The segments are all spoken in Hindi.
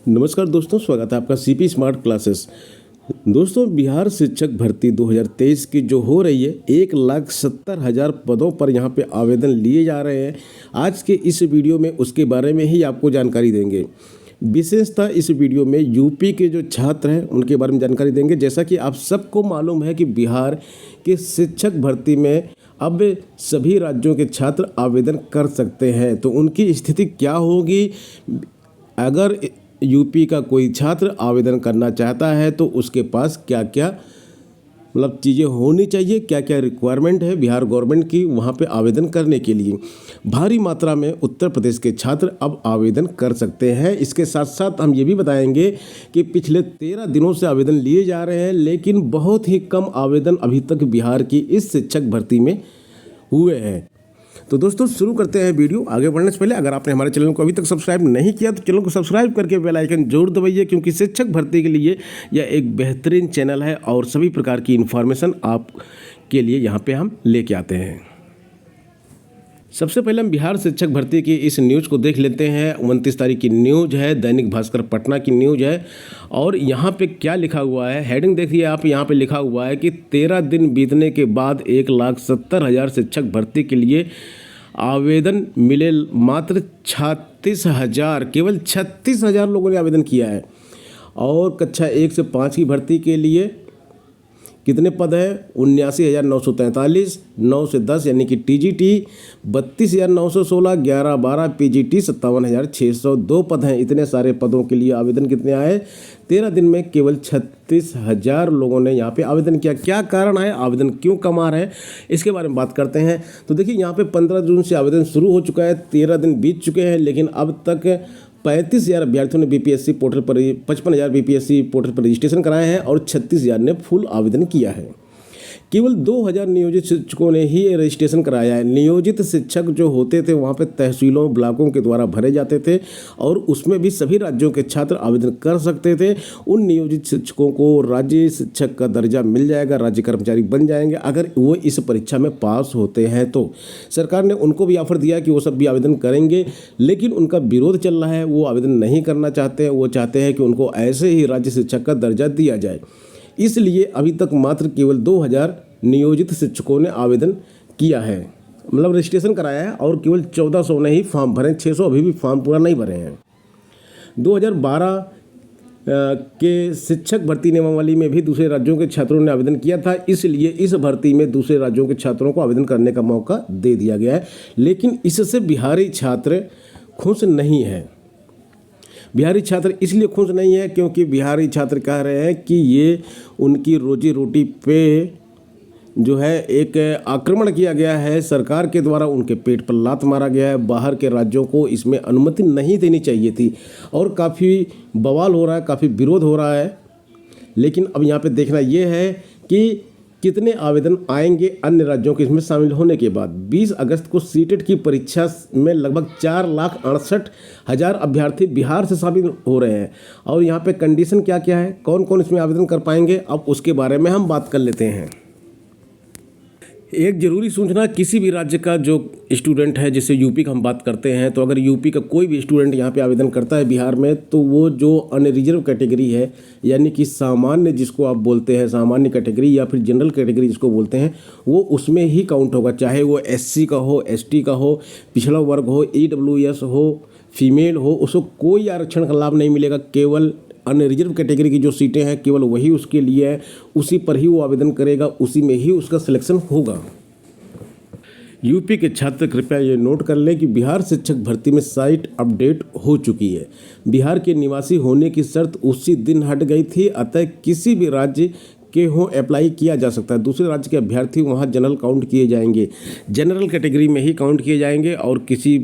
नमस्कार दोस्तों, स्वागत है आपका सीपी स्मार्ट क्लासेस। दोस्तों, बिहार शिक्षक भर्ती 2023 की जो हो रही है 1,70,000 पदों पर यहाँ पे आवेदन लिए जा रहे हैं। आज के इस वीडियो में उसके बारे में ही आपको जानकारी देंगे। विशेषतः इस वीडियो में यूपी के जो छात्र हैं उनके बारे में जानकारी देंगे। जैसा कि आप सबको मालूम है कि बिहार के शिक्षक भर्ती में अब सभी राज्यों के छात्र आवेदन कर सकते हैं, तो उनकी स्थिति क्या होगी अगर यूपी का कोई छात्र आवेदन करना चाहता है तो उसके पास क्या क्या चीज़ें होनी चाहिए, क्या क्या रिक्वायरमेंट है बिहार गवर्नमेंट की वहाँ पे आवेदन करने के लिए। भारी मात्रा में उत्तर प्रदेश के छात्र अब आवेदन कर सकते हैं। इसके साथ साथ हम ये भी बताएंगे कि पिछले 13 दिनों से आवेदन लिए जा रहे हैं, लेकिन बहुत ही कम आवेदन अभी तक बिहार की इस शिक्षक भर्ती में हुए हैं। तो दोस्तों, शुरू करते हैं वीडियो। आगे बढ़ने से पहले अगर आपने हमारे चैनल को अभी तक सब्सक्राइब नहीं किया तो चैनल को सब्सक्राइब करके बेल आइकन जरूर दबाइए, क्योंकि शिक्षक भर्ती के लिए यह एक बेहतरीन चैनल है और सभी प्रकार की इन्फॉर्मेशन आपके लिए यहाँ पे हम लेके आते हैं। सबसे पहले हम बिहार शिक्षक भर्ती की इस न्यूज़ को देख लेते हैं। 29 तारीख की न्यूज़ है, दैनिक भास्कर पटना की न्यूज़ है। और यहाँ पे क्या लिखा हुआ है, हेडिंग देखिए आप। यहाँ पे लिखा हुआ है कि 13 दिन बीतने के बाद 1,70,000 शिक्षक भर्ती के लिए आवेदन मिले। मात्र 36,000, केवल 36,000 लोगों ने आवेदन किया है। और कक्षा 1 से 5 की भर्ती के लिए कितने पद हैं? 79,943, 9 से 10 यानी कि टीजीटी 32,916, 11-12 पीजीटी 57,602 पद हैं। इतने सारे पदों के लिए आवेदन कितने आए? 13 दिन में केवल 36,000 लोगों ने यहाँ पे आवेदन किया। क्या कारण है, आवेदन क्यों कम आ रहे हैं, इसके बारे में बात करते हैं। तो देखिए, यहाँ पे 15 जून से आवेदन शुरू हो चुका है, 13 दिन बीत चुके हैं, लेकिन अब तक 35,000 अभ्यर्थियों ने बीपीएससी पोर्टल पर 55,000 बीपीएससी पोर्टल पर रजिस्ट्रेशन कराए हैं और 36,000 ने फुल आवेदन किया है। केवल 2,000 नियोजित शिक्षकों ने ही रजिस्ट्रेशन कराया है। नियोजित शिक्षक जो होते थे वहाँ पे तहसीलों ब्लॉकों के द्वारा भरे जाते थे और उसमें भी सभी राज्यों के छात्र आवेदन कर सकते थे। उन नियोजित शिक्षकों को राज्य शिक्षक का दर्जा मिल जाएगा, राज्य कर्मचारी बन जाएंगे अगर वो इस परीक्षा में पास होते हैं। तो सरकार ने उनको भी ऑफर दिया कि वो सब भी आवेदन करेंगे, लेकिन उनका विरोध चल रहा है। वो आवेदन नहीं करना चाहते हैं, वो चाहते हैं कि उनको ऐसे ही राज्य शिक्षक का दर्जा दिया जाए। इसलिए अभी तक मात्र केवल 2,000 नियोजित शिक्षकों ने आवेदन किया है, रजिस्ट्रेशन कराया है, और केवल 1,400 ने ही फॉर्म भरे। 600 अभी भी फॉर्म पूरा नहीं भरे हैं। 2012 के शिक्षक भर्ती नियमावली में भी दूसरे राज्यों के छात्रों ने आवेदन किया था, इसलिए इस भर्ती में दूसरे राज्यों के छात्रों को आवेदन करने का मौका दे दिया गया है। लेकिन इससे बिहारी छात्र खुश नहीं हैं। बिहारी छात्र इसलिए खुश नहीं है क्योंकि बिहारी छात्र कह रहे हैं कि ये उनकी रोजी रोटी पे जो है एक आक्रमण किया गया है। सरकार के द्वारा उनके पेट पर लात मारा गया है। बाहर के राज्यों को इसमें अनुमति नहीं देनी चाहिए थी और काफ़ी बवाल हो रहा है, काफ़ी विरोध हो रहा है। लेकिन अब यहाँ पे देखना ये है कि कितने आवेदन आएंगे अन्य राज्यों के इसमें शामिल होने के बाद। 20 अगस्त को सीटेट की परीक्षा में लगभग 4,68,000 अभ्यर्थी बिहार से शामिल हो रहे हैं। और यहाँ पे कंडीशन क्या क्या है, कौन कौन इसमें आवेदन कर पाएंगे, अब उसके बारे में हम बात कर लेते हैं। एक ज़रूरी सूचना, किसी भी राज्य का जो स्टूडेंट है, जैसे यूपी का हम बात करते हैं, तो अगर यूपी का कोई भी स्टूडेंट यहाँ पे आवेदन करता है बिहार में, तो वो जो अनरिजर्व कैटेगरी है, यानी कि सामान्य जिसको आप बोलते हैं, सामान्य कैटेगरी या फिर जनरल कैटेगरी जिसको बोलते हैं, वो उसमें ही काउंट होगा। चाहे वो एससी का हो, एसटी का हो, पिछड़ा वर्ग हो, ईडब्ल्यूएस हो, फीमेल हो, उसको कोई आरक्षण का लाभ नहीं मिलेगा। केवल अनरिजर्व कैटेगरी की जो सीटें हैं केवल वही उसके लिए है, उसी पर ही वो आवेदन करेगा, उसी में ही उसका सिलेक्शन होगा। यूपी के छात्र कृपया ये नोट कर लें कि बिहार शिक्षक भर्ती में साइट अपडेट हो चुकी है। बिहार के निवासी होने की शर्त उसी दिन हट गई थी, अतः किसी भी राज्य के हों अप्लाई किया जा सकता है। दूसरे राज्य के अभ्यर्थी वहाँ जनरल काउंट किए जाएंगे, जनरल कैटेगरी में ही काउंट किए जाएंगे और किसी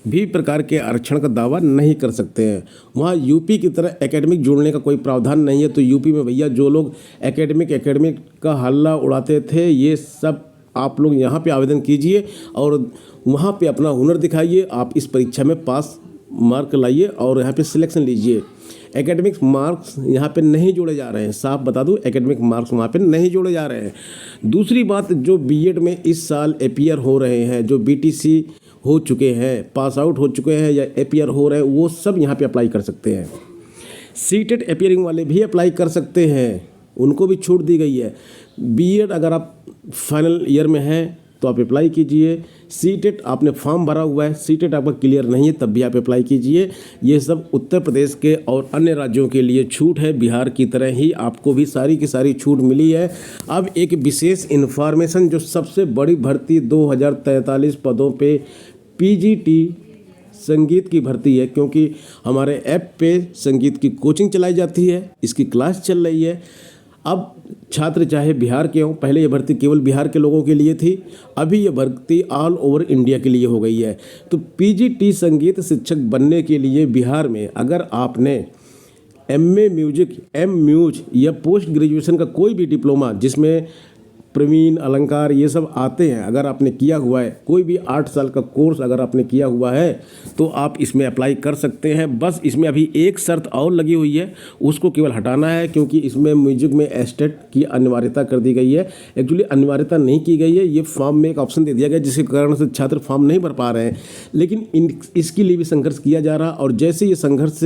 भी प्रकार के आरक्षण का दावा नहीं कर सकते हैं। वहाँ यूपी की तरह एकेडमिक जोड़ने का कोई प्रावधान नहीं है। तो यूपी में भैया जो लोग एकेडमिक का हल्ला उड़ाते थे, ये सब आप लोग यहाँ पे आवेदन कीजिए और वहाँ पे अपना हुनर दिखाइए। आप इस परीक्षा में पास मार्क लाइए और यहाँ पे सिलेक्शन लीजिए। एकेडमिक मार्क्स यहाँ पे नहीं जोड़े जा रहे हैं, साफ बता दूँ, एकेडमिक मार्क्स वहाँ पे नहीं जोड़े जा रहे हैं। दूसरी बात, जो बीएड में इस साल अपीयर हो रहे हैं, जो बीटीसी हो चुके हैं, पास आउट हो चुके हैं या अपीयर हो रहे हैं, वो सब यहाँ पे अप्लाई कर सकते हैं। सीटेट अपीयरिंग वाले भी अप्लाई कर सकते हैं, उनको भी छूट दी गई है। बीएड अगर आप फाइनल ईयर में हैं तो आप अप्लाई कीजिए। सीटेट आपने फॉर्म भरा हुआ है, सीटेट आपका क्लियर नहीं है तब भी आप अप्लाई कीजिए। ये सब उत्तर प्रदेश के और अन्य राज्यों के लिए छूट है, बिहार की तरह ही आपको भी सारी की सारी छूट मिली है। अब एक विशेष इन्फॉर्मेशन, जो सबसे बड़ी भर्ती 2043 पदों पे पीजीटी संगीत की भर्ती है, क्योंकि हमारे ऐप पे संगीत की कोचिंग चलाई जाती है, इसकी क्लास चल रही है। अब छात्र चाहे बिहार के हों, पहले ये भर्ती केवल बिहार के लोगों के लिए थी, अभी ये भर्ती ऑल ओवर इंडिया के लिए हो गई है। तो पीजीटी संगीत शिक्षक बनने के लिए बिहार में अगर आपने एमए म्यूजिक, म्यूज या पोस्ट ग्रेजुएशन का कोई भी डिप्लोमा जिसमें प्रवीण, अलंकार ये सब आते हैं, अगर आपने किया हुआ है, कोई भी 8 साल का कोर्स अगर आपने किया हुआ है तो आप इसमें अप्लाई कर सकते हैं। बस इसमें अभी एक शर्त और लगी हुई है, उसको केवल हटाना है, क्योंकि इसमें म्यूजिक में एस्टेट की अनिवार्यता कर दी गई है। एक्चुअली अनिवार्यता नहीं की गई है, ये फॉर्म में एक ऑप्शन दे दिया गया जिसके कारण से छात्र फॉर्म नहीं भर पा रहे हैं, लेकिन इसके लिए भी संघर्ष किया जा रहा। और जैसे ये संघर्ष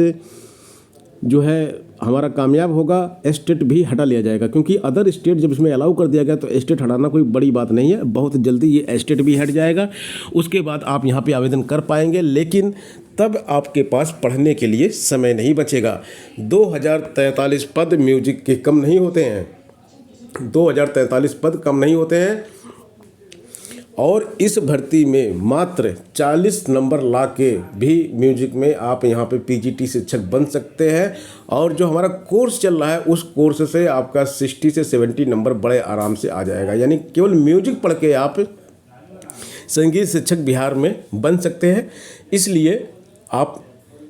जो है हमारा कामयाब होगा, एस्टेट भी हटा लिया जाएगा, क्योंकि अदर स्टेट जब इसमें अलाउ कर दिया गया तो एस्टेट हटाना कोई बड़ी बात नहीं है। बहुत जल्दी ये एस्टेट भी हट जाएगा, उसके बाद आप यहाँ पे आवेदन कर पाएंगे, लेकिन तब आपके पास पढ़ने के लिए समय नहीं बचेगा। 2043 पद म्यूजिक के कम नहीं होते हैं, 2043 पद कम नहीं होते हैं। और इस भर्ती में मात्र 40 नंबर ला के भी म्यूजिक में आप यहाँ पे पीजीटी शिक्षक बन सकते हैं। और जो हमारा कोर्स चल रहा है उस कोर्स से आपका 60 से 70 नंबर बड़े आराम से आ जाएगा। यानी केवल म्यूजिक पढ़ के आप संगीत शिक्षक बिहार में बन सकते हैं। इसलिए आप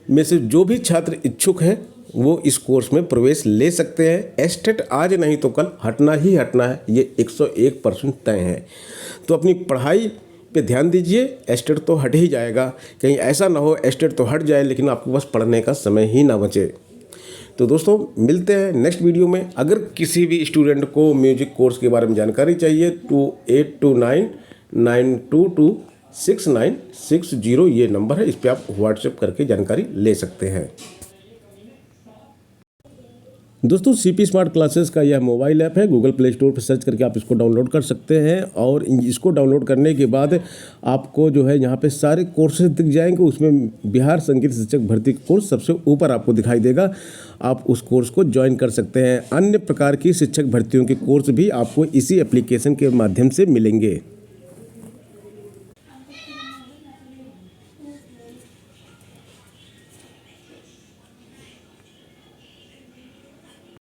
में से जो भी छात्र इच्छुक हैं वो इस कोर्स में प्रवेश ले सकते हैं। एस्टेट आज नहीं तो कल हटना ही हटना है, ये 101% तय है। तो अपनी पढ़ाई पे ध्यान दीजिए, एस्टेट तो हट ही जाएगा। कहीं ऐसा ना हो एस्टेट तो हट जाए लेकिन आपके पास पढ़ने का समय ही ना बचे। तो दोस्तों मिलते हैं नेक्स्ट वीडियो में। अगर किसी भी स्टूडेंट को म्यूजिक कोर्स के बारे में जानकारी चाहिए तो 282992269660 ये नंबर है, इस पर आप व्हाट्सएप करके जानकारी ले सकते हैं। दोस्तों सीपी स्मार्ट क्लासेस का यह मोबाइल ऐप है, गूगल प्ले स्टोर पर सर्च करके आप इसको डाउनलोड कर सकते हैं। और इसको डाउनलोड करने के बाद आपको जो है यहाँ पे सारे कोर्सेज दिख जाएंगे, उसमें बिहार संगीत शिक्षक भर्ती कोर्स सबसे ऊपर आपको दिखाई देगा। आप उस कोर्स को ज्वाइन कर सकते हैं। अन्य प्रकार की शिक्षक भर्तियों के कोर्स भी आपको इसी एप्लीकेशन के माध्यम से मिलेंगे।